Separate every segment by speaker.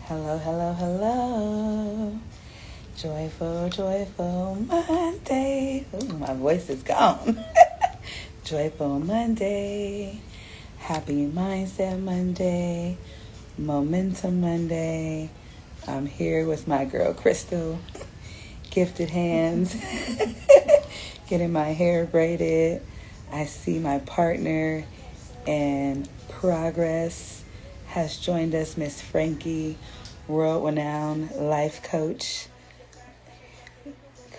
Speaker 1: Hello, hello, hello. Joyful, joyful Monday. Ooh, my voice is gone. Joyful Monday. Happy Mindset Monday. Momentum Monday. I'm here with my girl Crystal. Gifted hands. Getting my hair braided. I see my partner in progress has joined us, Miss Frankie, world renowned life coach.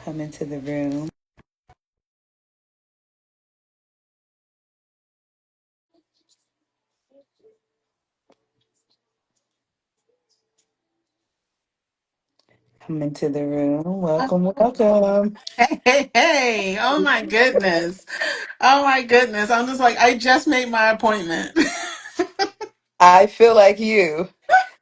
Speaker 1: Come into the room. Come into the room. Welcome, welcome.
Speaker 2: Hey, hey, hey. Oh my goodness. Oh my goodness. I'm just like, I just made my appointment.
Speaker 1: I feel like you.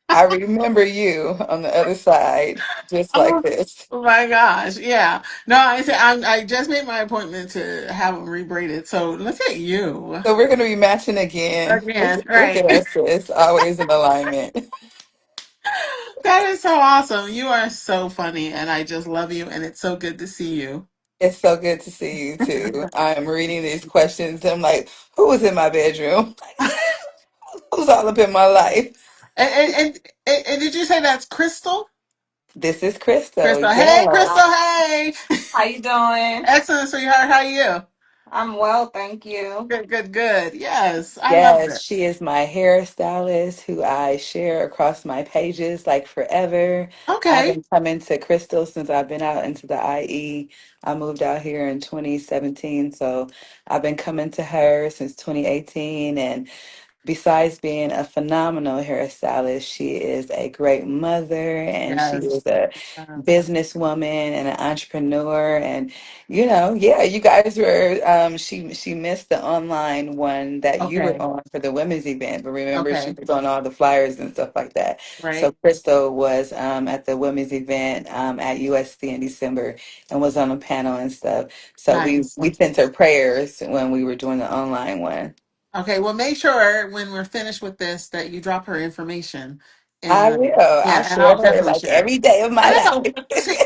Speaker 1: I remember you on the other side, just like
Speaker 2: Oh
Speaker 1: this.
Speaker 2: my gosh. Yeah. No, I said I just made my appointment to have them rebraided. So look at you.
Speaker 1: So we're going to be matching again.
Speaker 2: Again,
Speaker 1: Look
Speaker 2: right.
Speaker 1: at us, sis. Always in alignment.
Speaker 2: That is so awesome. You are so funny and I just love you and it's so good to see you.
Speaker 1: It's so good to see you too. I'm reading these questions. And I'm like, who was in my bedroom? Who's all up in my life?
Speaker 2: And, and, and did you say that's Crystal?
Speaker 1: This is Crystal.
Speaker 2: Crystal. Hey,
Speaker 1: Yeah.
Speaker 2: Crystal. Hey.
Speaker 3: How you doing?
Speaker 2: Excellent, sweetheart. How are you?
Speaker 3: I'm well, thank you.
Speaker 2: Good, good, good. Yes, I love
Speaker 1: Yes, she
Speaker 2: this.
Speaker 1: is my hairstylist who I share across my pages like forever. I've
Speaker 2: Okay.
Speaker 1: been coming to Crystal since I've been out into the IE. I moved out here in 2017, so I've been coming to her since 2018. And besides being a phenomenal hairstylist, she is a great mother and she
Speaker 2: Yes.
Speaker 1: is a
Speaker 2: Yes.
Speaker 1: businesswoman and an entrepreneur. And yeah, you guys were she missed the online one that you were
Speaker 2: Okay.
Speaker 1: on for the women's event, but remember she
Speaker 2: Okay.
Speaker 1: was on all the flyers and stuff like that. So
Speaker 2: Right.
Speaker 1: Crystal was at the women's event at USC in December and was on a panel and stuff. So we
Speaker 2: Nice.
Speaker 1: we sent her prayers when we were doing the online one.
Speaker 2: Okay. Well, make sure when we're finished with this that you drop her information,
Speaker 1: I
Speaker 2: and
Speaker 1: will. I
Speaker 2: yeah, and
Speaker 1: share
Speaker 2: I'll
Speaker 1: her
Speaker 2: definitely
Speaker 1: like
Speaker 2: share it.
Speaker 1: every day of my
Speaker 2: And I don't
Speaker 1: life.
Speaker 2: see.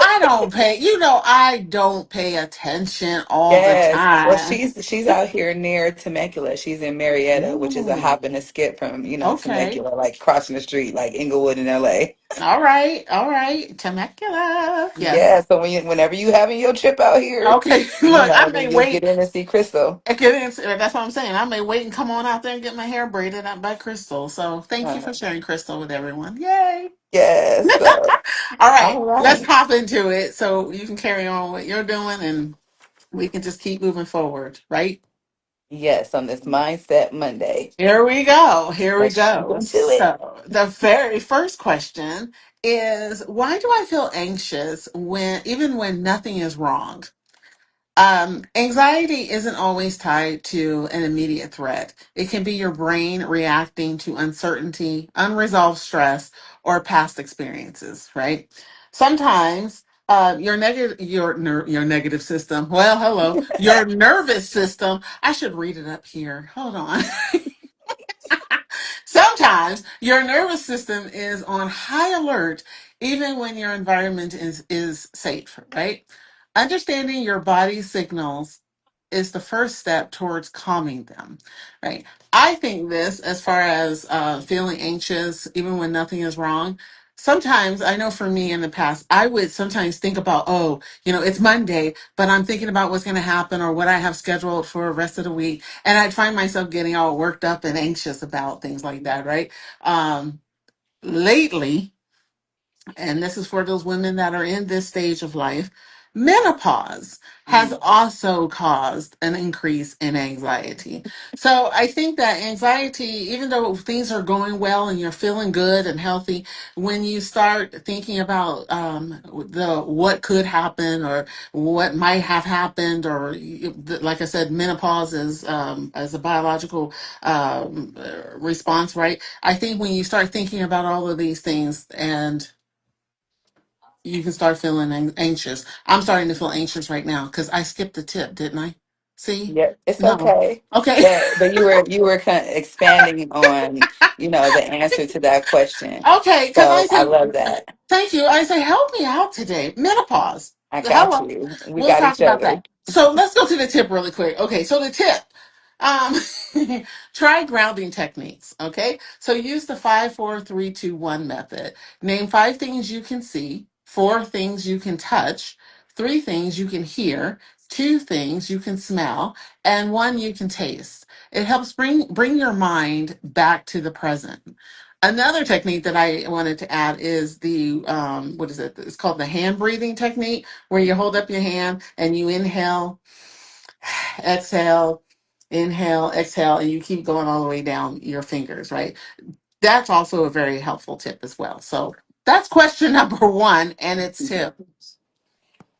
Speaker 2: I don't pay. I don't pay attention all the
Speaker 1: Yes. Well,
Speaker 2: time.
Speaker 1: she's out here near Temecula. She's in Marietta, which is a hop and
Speaker 2: Ooh.
Speaker 1: a skip from,
Speaker 2: Okay.
Speaker 1: Temecula, like crossing the street, like Inglewood in LA.
Speaker 2: All right. All right. Temecula. Yes.
Speaker 1: Yeah. So whenever you having your trip out here,
Speaker 2: Okay. Look, I
Speaker 1: then
Speaker 2: may
Speaker 1: you'll get
Speaker 2: wait.
Speaker 1: in and see Crystal.
Speaker 2: That's what I'm saying. I may wait and come on out there and get my hair braided up by Crystal. So thank you
Speaker 1: Uh,
Speaker 2: for sharing Crystal with everyone. Yay.
Speaker 1: yes. So,
Speaker 2: All right,
Speaker 1: all
Speaker 2: let's
Speaker 1: right.
Speaker 2: hop into it so you can carry on what you're doing and we can just keep moving forward, right?
Speaker 1: Yes, on this Mindset Monday.
Speaker 2: Here we go. Here we
Speaker 1: Let's shoot
Speaker 2: go.
Speaker 1: into it.
Speaker 2: So, the very first question is, why do I feel anxious even when nothing is wrong? Anxiety isn't always tied to an immediate threat. It can be your brain reacting to uncertainty, unresolved stress, or past experiences, right? Sometimes your negative system. Well, hello, your nervous system. I should read it up here. Hold on. Sometimes your nervous system is on high alert even when your environment is safe, right? Understanding your body's signals is the first step towards calming them, right? I think this, as far as feeling anxious even when nothing is wrong. Sometimes I know for me in the past, I would sometimes think about, oh, it's Monday, but I'm thinking about what's going to happen or what I have scheduled for the rest of the week, and I'd find myself getting all worked up and anxious about things like that, right? Lately, and this is for those women that are in this stage of life, menopause has
Speaker 1: Mm.
Speaker 2: also caused an increase in anxiety. So I think that anxiety, even though things are going well and you're feeling good and healthy, when you start thinking about the what could happen or what might have happened, or like I said, menopause is as a biological response, right? I think when you start thinking about all of these things and you can start feeling anxious. I'm starting to feel anxious right now because I skipped the tip, didn't I? See?
Speaker 1: Yeah, it's
Speaker 2: No.
Speaker 1: okay.
Speaker 2: Okay.
Speaker 1: But you were kind of expanding on, the answer to that question.
Speaker 2: Okay, because I
Speaker 1: So I
Speaker 2: said,
Speaker 1: love that.
Speaker 2: thank you. I say, help me out today. Menopause.
Speaker 1: I got
Speaker 2: Hello.
Speaker 1: you. We
Speaker 2: We'll
Speaker 1: got
Speaker 2: talk
Speaker 1: each
Speaker 2: about
Speaker 1: other.
Speaker 2: that. So let's go to the tip really quick. Okay, so the tip. Try grounding techniques. Okay, so use the 5, 4, 3, 2, 1 method. Name 5 things you can see, 4 things you can touch, 3 things you can hear, 2 things you can smell, and 1 you can taste. It helps bring your mind back to the present. Another technique that I wanted to add is the what is it? It's called the hand breathing technique, where you hold up your hand and you inhale, exhale, inhale, exhale, and you keep going all the way down your fingers, right? That's also a very helpful tip as well. So that's question number one, and it's tip.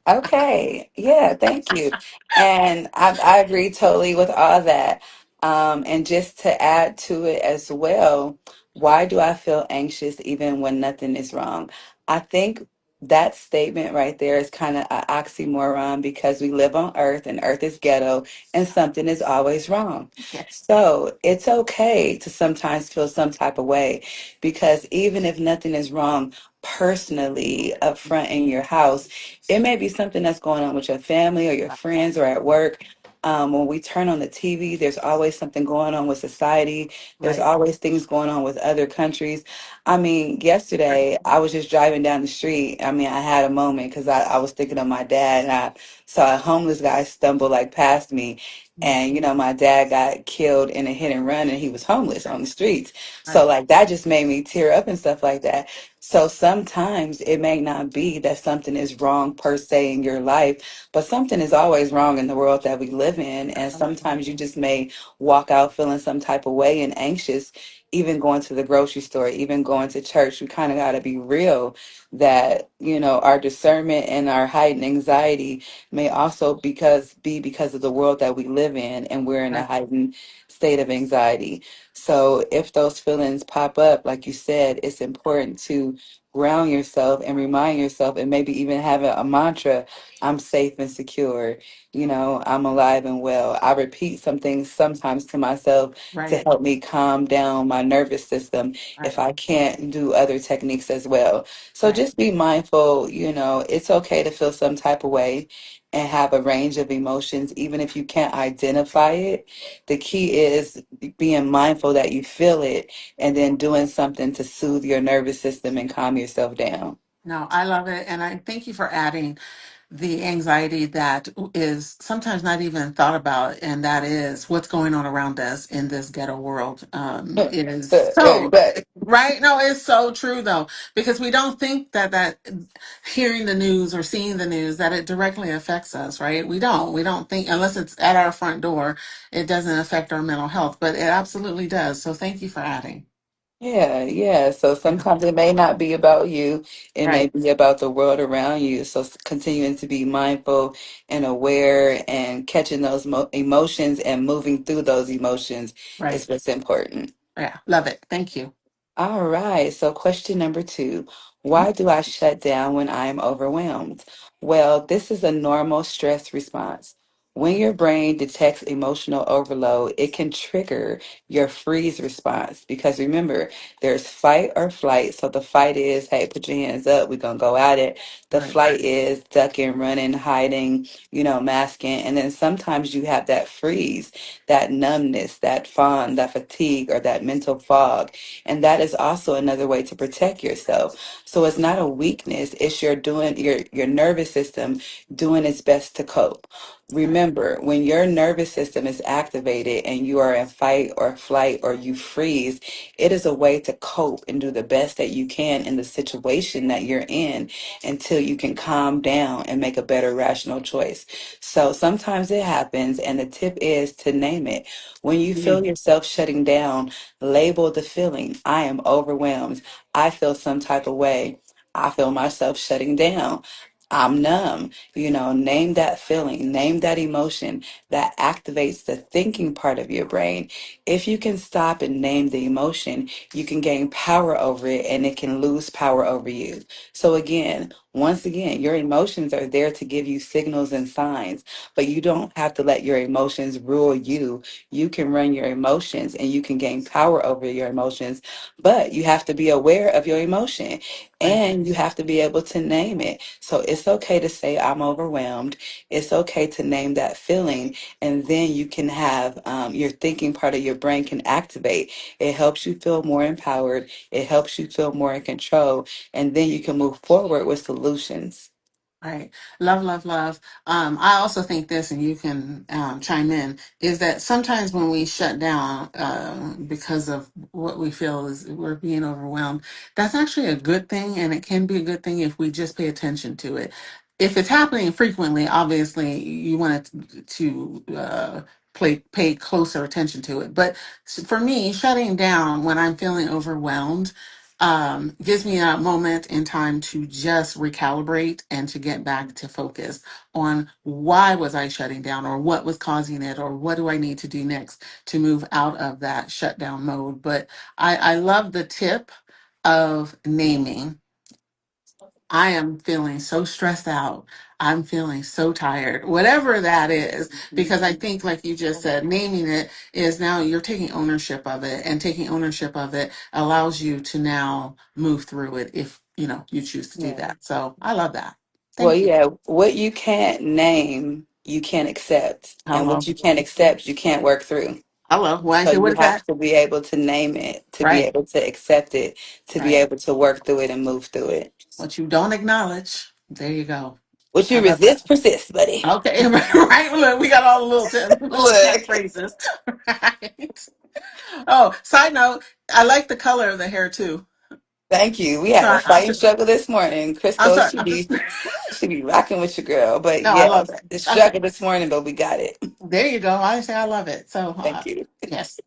Speaker 1: Okay. Yeah, thank you. And I agree totally with all that. And just to add to it as well, why do I feel anxious even when nothing is wrong? I think that statement right there is kind of an oxymoron because we live on earth and earth is ghetto and something is always wrong.
Speaker 2: Yes,
Speaker 1: So it's okay to sometimes feel some type of way because even if nothing is wrong personally up front in your house, it may be something that's going on with your family or your friends or at work. When we turn on the TV, there's always something going on with society. There's
Speaker 2: right,
Speaker 1: always things going on with other countries. I mean, yesterday I was just driving down the street. I mean, I had a moment because I was thinking of my dad and I saw a homeless guy stumble like past me. And, my dad got killed in a hit and run and he was homeless on the streets. So,
Speaker 2: right,
Speaker 1: like, that just made me tear up and stuff like that. So sometimes it may not be that something is wrong per se in your life, but something is always wrong in the world that we live in. And sometimes you just may walk out feeling some type of way and anxious, even going to the grocery store, even going to church. We kind of got to be real that, our discernment and our heightened anxiety may also because of the world that we live in and we're in a
Speaker 2: right,
Speaker 1: heightened state of anxiety. So if those feelings pop up, like you said, it's important to ground yourself and remind yourself and maybe even have a mantra: I'm safe and secure, I'm alive and well. I repeat some things sometimes to myself to
Speaker 2: right,
Speaker 1: help me calm down my nervous system if
Speaker 2: right,
Speaker 1: I can't do other techniques as well. So
Speaker 2: right.
Speaker 1: just be mindful, it's okay to feel some type of way and have a range of emotions even if you can't identify it. The key is being mindful that you feel it and then doing something to soothe your nervous system and calm yourself down.
Speaker 2: No, I love it, and I thank you for adding the anxiety that is sometimes not even thought about, and that is what's going on around us in this ghetto world. Is so
Speaker 1: But
Speaker 2: right. No, it's so true though, because we don't think that hearing the news or seeing the news that it directly affects us. Right? We don't think unless it's at our front door, it doesn't affect our mental health, but it absolutely does. So thank you for adding.
Speaker 1: yeah, yeah. So
Speaker 2: Yeah.
Speaker 1: sometimes it may not be about you, it may
Speaker 2: Right.
Speaker 1: be about the world around you. So continuing to be mindful and aware and catching those emotions and moving through those emotions
Speaker 2: Right.
Speaker 1: is what's important.
Speaker 2: Yeah. Love it. Thank you.
Speaker 1: All right. So, question number 2:
Speaker 2: Mhm.
Speaker 1: why do I shut down when I am overwhelmed? Well, this is a normal stress response. When your brain detects emotional overload, it can trigger your freeze response because remember, there's fight or flight. So, the fight is, hey, put your hands up, we're going to go at it. The
Speaker 2: Right.
Speaker 1: flight is ducking, running, hiding, masking. And then sometimes you have that freeze, that numbness, that fawn, that fatigue, or that mental fog, and that is also another way to protect yourself. So it's not a weakness, it's your nervous system doing its best to cope.
Speaker 2: Right.
Speaker 1: Remember, when your nervous system is activated and you are in fight or flight or you freeze, it is a way to cope and do the best that you can in the situation that you're in until you can calm down and make a better rational choice. So sometimes it happens, and the tip is to name it. When you feel
Speaker 2: Mm.
Speaker 1: yourself shutting down, label the feeling. I am overwhelmed. I feel some type of way. I feel myself shutting down. I'm numb. Name that feeling, name that emotion that activates the thinking part of your brain. If you can stop and name the emotion, you can gain power over it and it can lose power over you. So, again, once again, your emotions are there to give you signals and signs, but you don't have to let your emotions rule you. You can run your emotions and you can gain power over your emotions, but you have to be aware of your emotion
Speaker 2: Right.
Speaker 1: and you have to be able to name it. So it's okay to say, I'm overwhelmed. It's okay to name that feeling. And then you can have your thinking part of your brain can activate. It helps you feel more empowered. It helps you feel more in control. And then you can move forward with solutions.
Speaker 2: Right. Love, love, love. I also think this, and you can chime in, is that sometimes when we shut down because of what we feel is we're being overwhelmed, that's actually a good thing. And it can be a good thing if we just pay attention to it. If it's happening frequently, obviously you want to pay closer attention to it. But for me, shutting down when I'm feeling overwhelmed gives me a moment in time to just recalibrate and to get back to focus on why was I shutting down or what was causing it or what do I need to do next to move out of that shutdown mode. But I love the tip of naming. I am feeling so stressed out. I'm feeling so tired, whatever that is, because I think, like you just said, naming it is now you're taking ownership of it, and taking ownership of it allows you to now move through it if you choose to do
Speaker 1: Yeah.
Speaker 2: that. So I love that.
Speaker 1: Well,
Speaker 2: Thank you.
Speaker 1: yeah, what you can't name, you can't accept. And
Speaker 2: Hello.
Speaker 1: what you can't accept, you can't work through.
Speaker 2: Hello. Well, I
Speaker 1: So
Speaker 2: say, what
Speaker 1: you
Speaker 2: is
Speaker 1: have
Speaker 2: that?
Speaker 1: to be able to name it, to be
Speaker 2: Right.
Speaker 1: able to accept it, to be
Speaker 2: Right.
Speaker 1: able to work through it and move through it.
Speaker 2: What you don't acknowledge, there you go.
Speaker 1: What
Speaker 2: I
Speaker 1: you
Speaker 2: love that.
Speaker 1: resist, persist, buddy.
Speaker 2: Okay. Right. Look, we got all the little
Speaker 1: Look,
Speaker 2: catchphrases. Right. Oh, side note, I like the color of the hair too.
Speaker 1: thank you. We had a
Speaker 2: Sorry,
Speaker 1: fighting struggle this morning.
Speaker 2: I'm
Speaker 1: Crystal,
Speaker 2: sorry.
Speaker 1: she be rocking with your girl. But
Speaker 2: No, I love
Speaker 1: yes,
Speaker 2: it.
Speaker 1: the
Speaker 2: Okay,
Speaker 1: struggle this morning, but we got it.
Speaker 2: there you go. I say I love it. So,
Speaker 1: Thank you.
Speaker 2: yes.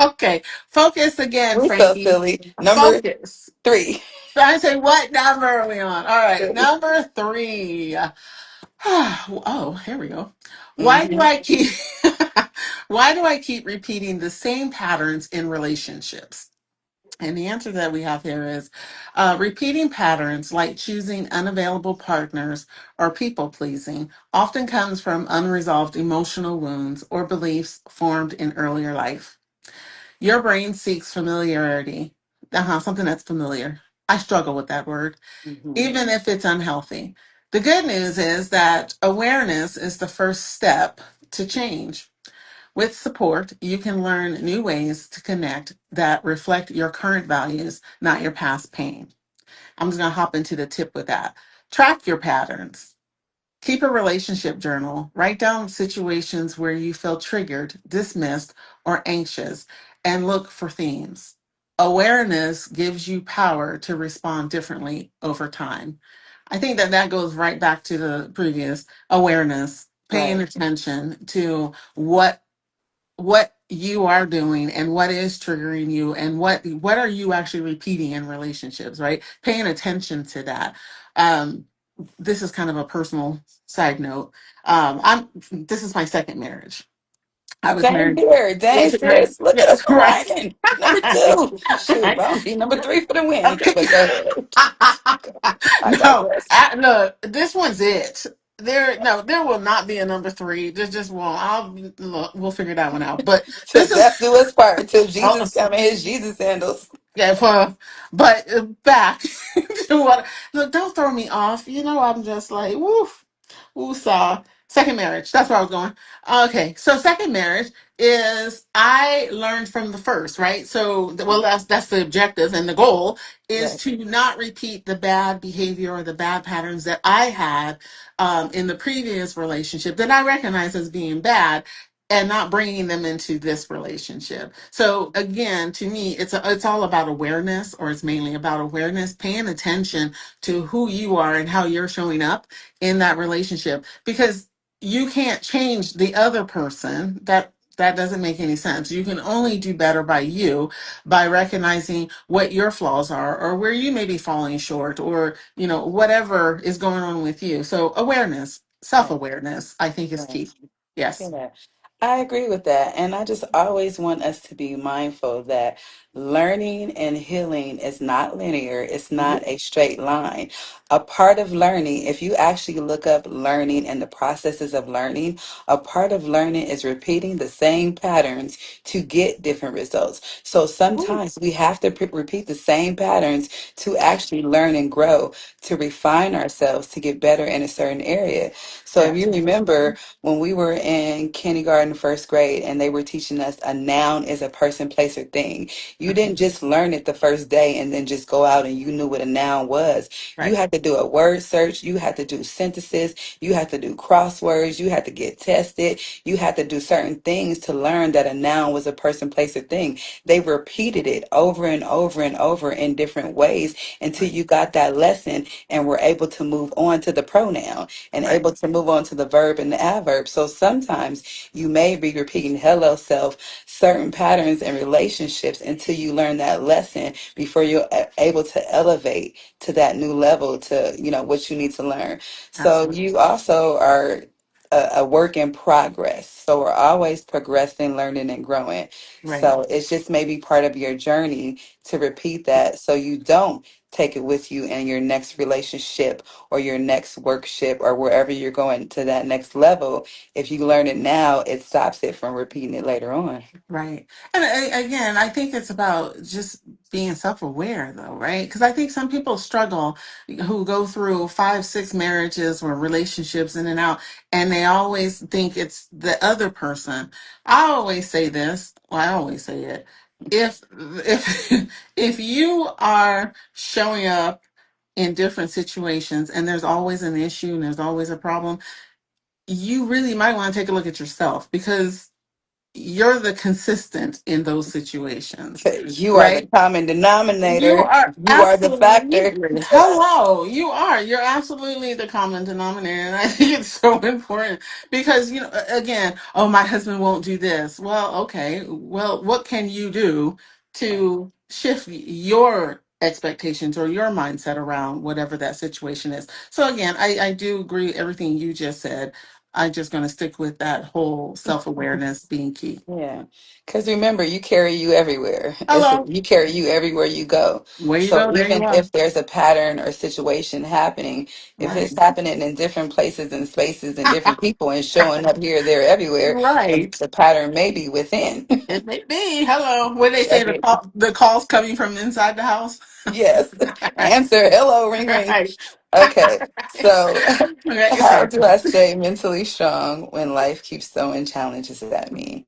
Speaker 2: Okay, focus again,
Speaker 1: We're so
Speaker 2: Frankie.
Speaker 1: silly. Number
Speaker 2: Focus.
Speaker 1: 3.
Speaker 2: So I say, what number are we on? All right, number three. Oh, here we go. Why do
Speaker 1: Mm-hmm.
Speaker 2: I keep why do I keep repeating the same patterns in relationships? And the answer that we have here is repeating patterns like choosing unavailable partners or people pleasing often comes from unresolved emotional wounds or beliefs formed in earlier life. Your brain seeks familiarity, something that's familiar. I struggle with that word,
Speaker 1: Mm-hmm.
Speaker 2: even if it's unhealthy. The good news is that awareness is the first step to change. With support, you can learn new ways to connect that reflect your current values, not your past pain. I'm just going to hop into the tip with that. Track your patterns. Keep a relationship journal. Write down situations where you feel triggered, dismissed, or anxious, and look for themes. Awareness gives you power to respond differently over time. I think that that goes right back to the previous awareness, paying
Speaker 1: Right,
Speaker 2: attention to what you are doing and what is triggering you and what are you actually repeating in relationships, right? Paying attention to that. um this is kind of a personal side note. I'm This is my second marriage. I was
Speaker 1: same
Speaker 2: married.
Speaker 1: here. Dang,
Speaker 2: Right.
Speaker 1: sis. Look at us
Speaker 2: Yes, right.
Speaker 1: aligning. Number 2. Shoot,
Speaker 2: Right.
Speaker 1: I'm gonna be number 3 for the win.
Speaker 2: Okay.
Speaker 1: But go ahead. I
Speaker 2: No,
Speaker 1: digress.
Speaker 2: look, this one's it. There will not be a number three. There just won't. Look, we'll figure that one out. But
Speaker 1: Till
Speaker 2: this is,
Speaker 1: death do us part. Until
Speaker 2: oh,
Speaker 1: Jesus come in his Jesus sandals.
Speaker 2: yeah, but back to what. Look, don't throw me off. I'm just like woof, woosah. Second marriage. That's where I was going. Okay, so second marriage is I learned from the first, right? So, well, that's the objective and the goal is
Speaker 1: Right.
Speaker 2: to not repeat the bad behavior or the bad patterns that I had in the previous relationship that I recognize as being bad, and not bringing them into this relationship. So again, to me, it's all about awareness, or it's mainly about awareness, paying attention to who you are and how you're showing up in that relationship, because you can't change the other person. That doesn't make any sense. You can only do better by you, by recognizing what your flaws are or where you may be falling short, or, whatever is going on with you. So awareness,
Speaker 1: Right.
Speaker 2: self-awareness, I think is
Speaker 1: Right.
Speaker 2: key. Yes.
Speaker 1: Yeah. I agree with that. And I just always want us to be mindful that learning and healing is not linear, it's not a straight line. A part of learning, if you actually look up learning and the processes of learning, a part of learning is repeating the same patterns to get different results. So
Speaker 2: Ooh,
Speaker 1: sometimes we have to repeat the same patterns to actually learn and grow, to refine ourselves, to get better in a certain area. So if you
Speaker 2: absolutely.
Speaker 1: remember, when we were in kindergarten, first grade, and they were teaching us a noun is a person, place, or thing. You didn't just learn it the first day and then just go out and you knew what a noun was. You
Speaker 2: Right.
Speaker 1: had to do a word search. You had to do synthesis. You had to do crosswords. You had to get tested. You had to do certain things to learn that a noun was a person, place, or thing. They repeated it over and over and over in different ways until
Speaker 2: Right.
Speaker 1: you got that lesson and were able to move on to the pronoun and
Speaker 2: Right.
Speaker 1: able to move on to the verb and the adverb. So sometimes you may be repeating hello self, certain patterns and relationships until you learn that lesson before you're able to elevate to that new level to, what you need to learn. So
Speaker 2: Absolutely.
Speaker 1: you also are a work in progress. So we're always progressing, learning, and growing.
Speaker 2: Right.
Speaker 1: So it's just maybe part of your journey to repeat that so you don't take it with you in your next relationship or your next workship or wherever you're going to that next level. If you learn it now, it stops it from repeating it later on.
Speaker 2: Right. And again, I think it's about just being self-aware though, right? Because I think some people struggle who go through 5, 6 marriages or relationships in and out, and they always think it's the other person. I always say this, well, I always say it. If if you are showing up in different situations and there's always an issue and there's always a problem, you really might want to take a look at yourself, because you're the consistent in those situations,
Speaker 1: You are the
Speaker 2: right?
Speaker 1: common
Speaker 2: You
Speaker 1: denominator.
Speaker 2: are
Speaker 1: You are the factor.
Speaker 2: absolutely, hello, you are. You're absolutely the common denominator. And I think it's so important because, again, oh, my husband won't do this. Well, okay. Well, what can you do to shift your expectations or your mindset around whatever that situation is? So, again, I do agree with everything you just said. I'm just going to stick with that whole self awareness being key.
Speaker 1: Yeah, because remember, you carry you everywhere.
Speaker 2: Hello.
Speaker 1: You carry you everywhere you go.
Speaker 2: Where you
Speaker 1: So
Speaker 2: go, there you
Speaker 1: even
Speaker 2: are.
Speaker 1: if there's a pattern or situation happening, if
Speaker 2: Right.
Speaker 1: it's happening in different places and spaces and different people and showing up here, there, everywhere,
Speaker 2: Right.
Speaker 1: the pattern may be within.
Speaker 2: It may be. Hello. What they say,
Speaker 1: Check it.
Speaker 2: the calls coming from inside the house?
Speaker 1: Yes. Answer. Hello, ring, ring.
Speaker 2: Right.
Speaker 1: Okay. So,
Speaker 2: Okay, go
Speaker 1: how
Speaker 2: ahead.
Speaker 1: do I stay mentally strong when life keeps throwing challenges at me?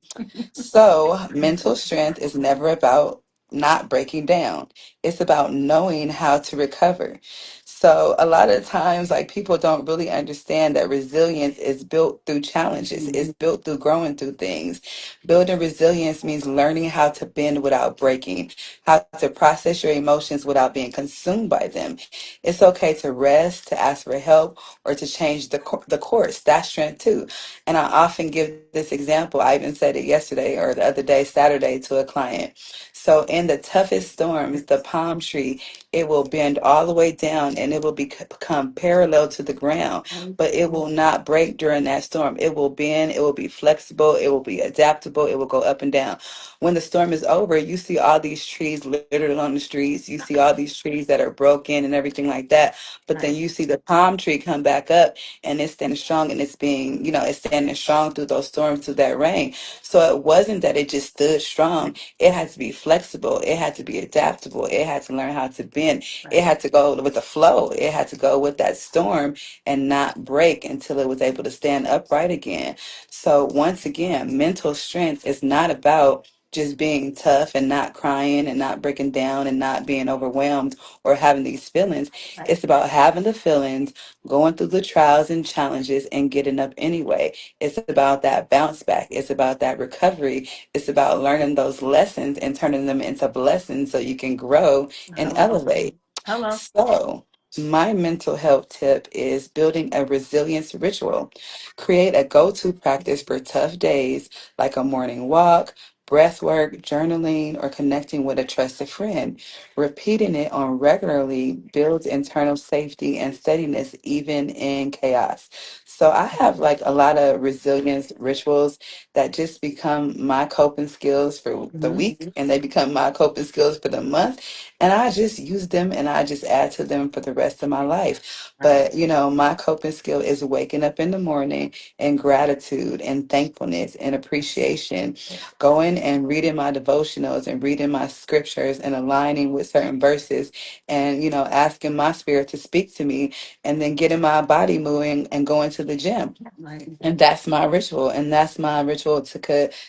Speaker 1: So, mental strength is never about not breaking down. It's about knowing how to recover. So, a lot of times, like people don't really understand that resilience is built through challenges, it's built through growing through things. Building resilience means learning how to bend without breaking, how to process your emotions without being consumed by them. It's okay to rest, to ask for help, or to change the course. That's strength too. And I often give this example. I even said it yesterday or the other day, Saturday, to a client. So in the toughest storms, the palm tree, it will bend all the way down and it will become parallel to the ground, but it will not break during that storm. It will bend, it will be flexible, it will be adaptable, it will go up and down. When the storm is over, you see all these trees littered on the streets. You see all these trees that are broken and everything like that. But then
Speaker 2: Right.
Speaker 1: you see the palm tree come back up and it's standing strong and it's being, it's standing strong through those storms, through that rain. So it wasn't that it just stood strong. It had to be flexible. It had to be adaptable. It had to learn how to bend. It
Speaker 2: Right.
Speaker 1: had to go with the flow. It had to go with that storm and not break until it was able to stand upright again. So once again, mental strength is not about just being tough and not crying and not breaking down and not being overwhelmed or having these feelings.
Speaker 2: Right.
Speaker 1: It's about having the feelings, going through the trials and challenges and getting up anyway. It's about that bounce back. It's about that recovery. It's about learning those lessons and turning them into blessings so you can grow and
Speaker 2: Hello.
Speaker 1: elevate.
Speaker 2: Hello.
Speaker 1: So, My mental health tip is building a resilience ritual. Create a go to practice for tough days, like a morning walk, breath work, journaling, or connecting with a trusted friend. Repeating it on regularly builds internal safety and steadiness, even in chaos. So, I have like a lot of resilience rituals that just become my coping skills for the
Speaker 2: Mhm.
Speaker 1: week and they become my coping skills for the month. And I just use them and I just add to them for the rest of my life.
Speaker 2: Right.
Speaker 1: But, my coping skill is waking up in the morning and gratitude and thankfulness and appreciation, going and reading my devotionals and reading my scriptures and aligning with certain verses and, asking my spirit to speak to me and then getting my body moving and going to the gym.
Speaker 2: Right.
Speaker 1: And that's my ritual. And that's my ritual to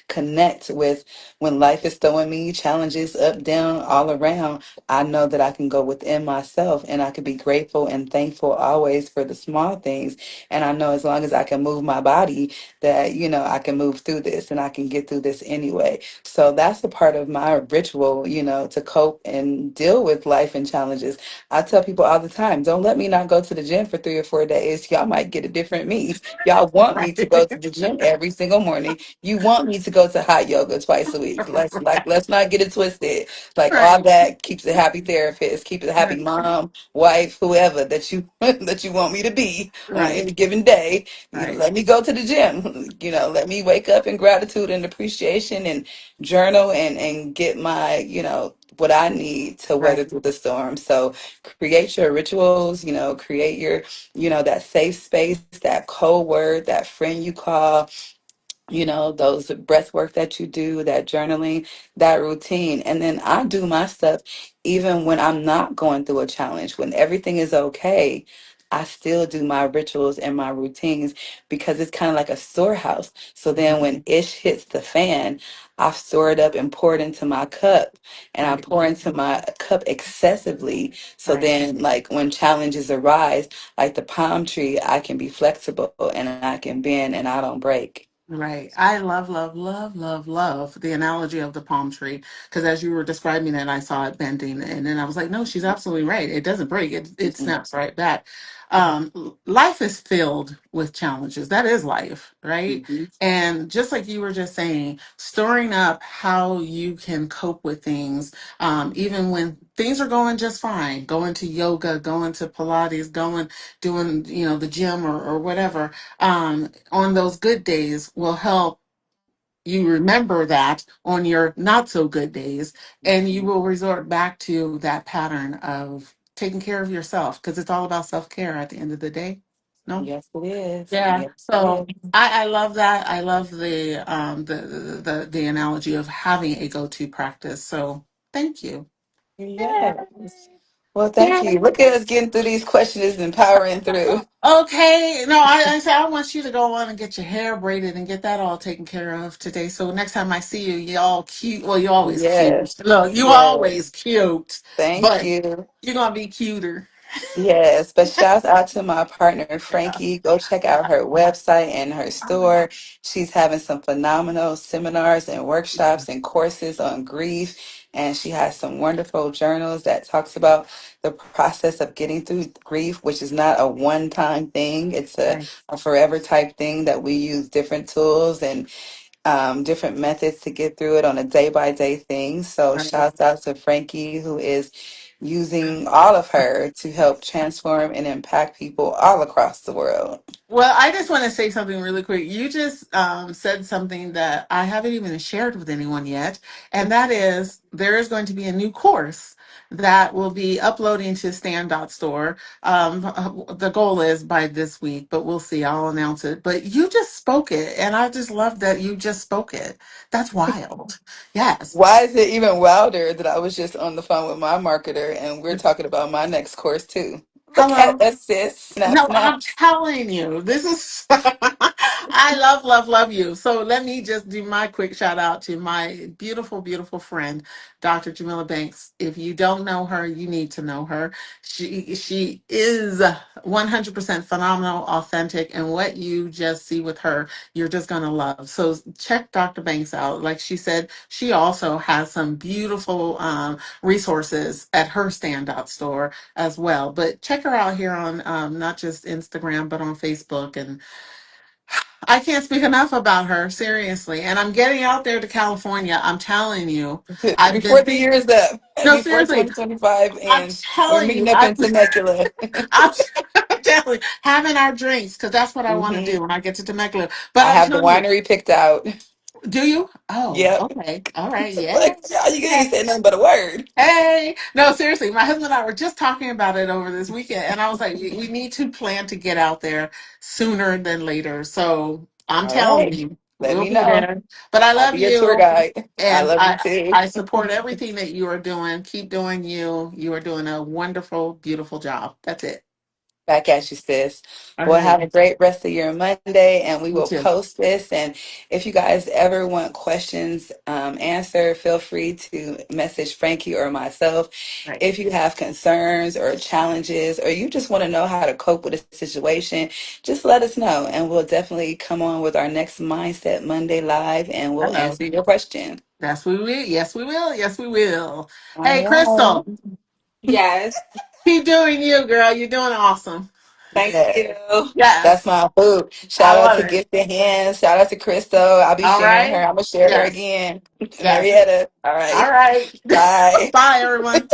Speaker 1: connect with when life is throwing me challenges up, down, all around. I know that I can go within myself and I can be grateful and thankful always for the small things. And I know as long as I can move my body, that, I can move through this and I can get through this anyway. So that's a part of my ritual, to cope and deal with life and challenges. I tell people all the time, don't let me not go to the gym for 3 or 4 days. Y'all might get a different me. Y'all want me to go
Speaker 2: Right.
Speaker 1: to the gym every single morning. You want me to go to hot yoga twice a week. Let's not get it twisted. Like all
Speaker 2: Right.
Speaker 1: that keeps a happy therapist, keeps a happy
Speaker 2: Right.
Speaker 1: mom, wife, whoever that you that you want me to be on
Speaker 2: Right.
Speaker 1: any given day.
Speaker 2: Right.
Speaker 1: Let me go to the gym. Let me wake up in gratitude and appreciation and journal and get my, what I need to weather
Speaker 2: Right.
Speaker 1: through the storm. So create your rituals, create your, that safe space, that code word, that friend you call, those breath work that you do, that journaling, that routine. And then I do my stuff even when I'm not going through a challenge, when everything is okay. I still do my rituals and my routines because it's kind of like a storehouse. So then
Speaker 2: Mhm.
Speaker 1: when ish hits the fan, I've stored up and poured into my cup and I
Speaker 2: Right.
Speaker 1: pour into my cup excessively. So
Speaker 2: Right.
Speaker 1: then like when challenges arise, like the palm tree, I can be flexible and I can bend and I don't break.
Speaker 2: Right. I love, love, love, love, love the analogy of the palm tree. Because as you were describing it, I saw it bending. And then I was like, no, she's absolutely right. It doesn't break, it snaps right back. Life is filled with challenges. That is life, right?
Speaker 1: Mhm.
Speaker 2: And just like you were just saying, storing up how you can cope with things, even when things are going just fine, going to yoga, going to Pilates, doing, the gym or whatever, on those good days will help you remember that on your not so good days, and you will resort back to that pattern of taking care of yourself because it's all about self-care at the end of the day. No.
Speaker 1: Yes, it is.
Speaker 2: Yeah,
Speaker 1: Yes,
Speaker 2: so
Speaker 1: it is.
Speaker 2: I love that. I love the analogy of having a go-to practice, so thank you.
Speaker 1: Yes. Well, thank you. Look at us getting through these questions and powering through.
Speaker 2: Okay, no, I said I want you to go on and get your hair braided and get that all taken care of today. So next time I see you, you all cute. Well, you always cute.
Speaker 1: Yes.
Speaker 2: Look, you always
Speaker 1: Yes.
Speaker 2: cute,
Speaker 1: Thank
Speaker 2: but
Speaker 1: you.
Speaker 2: you're gonna be cuter.
Speaker 1: Yes, but shouts out to my partner
Speaker 2: Yeah.
Speaker 1: Frankie. Go check out her website and her store. She's having some phenomenal seminars and workshops and courses on grief. And she has some wonderful journals that talks about the process of getting through grief, which is not a one-time thing. It's
Speaker 2: Right.
Speaker 1: a forever type thing that we use different tools and different methods to get through it on a day by day thing. So
Speaker 2: Right.
Speaker 1: shouts out to Frankie, who is using all of her to help transform and impact people all across the world.
Speaker 2: Well, I just want to say something really quick. You just said something that I haven't even shared with anyone yet, and that is there is going to be a new course that will be uploading to Stand.store. The goal is by this week, but we'll see. I'll announce it. But you just spoke it, and I just love that you just spoke it. That's wild. Yes.
Speaker 1: Why is it even wilder that I was just on the phone with my marketer and we're talking about my next course too? Look at
Speaker 2: Hello.
Speaker 1: us, sis. Snap,
Speaker 2: No,
Speaker 1: snap.
Speaker 2: I'm telling you, this is. I love, love, love you. So let me just do my quick shout out to my beautiful, beautiful friend, Dr. Jamila Banks. If you don't know her, you need to know her. She is 100% phenomenal, authentic, and what you just see with her, you're just gonna love. So check Dr. Banks out. Like she said, she also has some beautiful resources at her standout store as well. But check her out here on not just Instagram, but on Facebook. And I can't speak enough about her, seriously. And I'm getting out there to California. I'm telling you, I've
Speaker 1: Before
Speaker 2: been,
Speaker 1: the year is up,
Speaker 2: no,
Speaker 1: before
Speaker 2: seriously,
Speaker 1: 2025
Speaker 2: I'm
Speaker 1: ends, we're
Speaker 2: telling you,
Speaker 1: meeting up in Temecula.
Speaker 2: I'm definitely having our drinks because that's what I want to
Speaker 1: Hmm.
Speaker 2: do when I get to Temecula. But
Speaker 1: I
Speaker 2: I'm
Speaker 1: have the
Speaker 2: telling you,
Speaker 1: winery picked out.
Speaker 2: do you? Oh,
Speaker 1: Yep.
Speaker 2: okay. All right. Yeah.
Speaker 1: Look, y'all, you ain't saying nothing but a word.
Speaker 2: Hey, no, seriously, my husband and I were just talking about it over this weekend, and I was like, we need to plan to get out there sooner than later. So I'm
Speaker 1: All
Speaker 2: telling
Speaker 1: right.
Speaker 2: you,
Speaker 1: Let
Speaker 2: we'll
Speaker 1: me
Speaker 2: be
Speaker 1: know.
Speaker 2: there. But I
Speaker 1: I'll
Speaker 2: love
Speaker 1: be your tour
Speaker 2: you,
Speaker 1: guide. I
Speaker 2: and
Speaker 1: love you
Speaker 2: I
Speaker 1: too.
Speaker 2: I support everything that you are doing. Keep doing you. You are doing a wonderful, beautiful job. That's it.
Speaker 1: Back at you, sis.
Speaker 2: All
Speaker 1: Well,
Speaker 2: right,
Speaker 1: have a great rest of your Monday, and we
Speaker 2: you
Speaker 1: will
Speaker 2: too.
Speaker 1: post this. And if you guys ever want questions answered, feel free to message Frankie or myself.
Speaker 2: Right.
Speaker 1: If you have concerns or challenges, or you just want to know how to cope with a situation, just let us know, and we'll definitely come on with our next Mindset Monday live, and we'll
Speaker 2: Hello.
Speaker 1: answer your question.
Speaker 2: Yes, we will. Yes, we will. Yes, we will. Hey,
Speaker 1: All
Speaker 2: Crystal,
Speaker 1: right.
Speaker 3: Yes.
Speaker 2: keep doing you, girl. You're doing awesome.
Speaker 3: Thank
Speaker 1: Yes.
Speaker 3: you.
Speaker 1: That's
Speaker 2: Yes,
Speaker 1: my boo.
Speaker 2: I
Speaker 1: Shout out
Speaker 2: love
Speaker 1: to
Speaker 2: it.
Speaker 1: Gifted Hands. Shout out to Crystal. I'll be
Speaker 2: All
Speaker 1: sharing her.
Speaker 2: right.
Speaker 1: I'm gonna share her
Speaker 2: Yes.
Speaker 1: again.
Speaker 2: Yes.
Speaker 1: Marietta. All
Speaker 2: All
Speaker 1: right.
Speaker 2: right.
Speaker 1: Bye.
Speaker 2: Bye, everyone.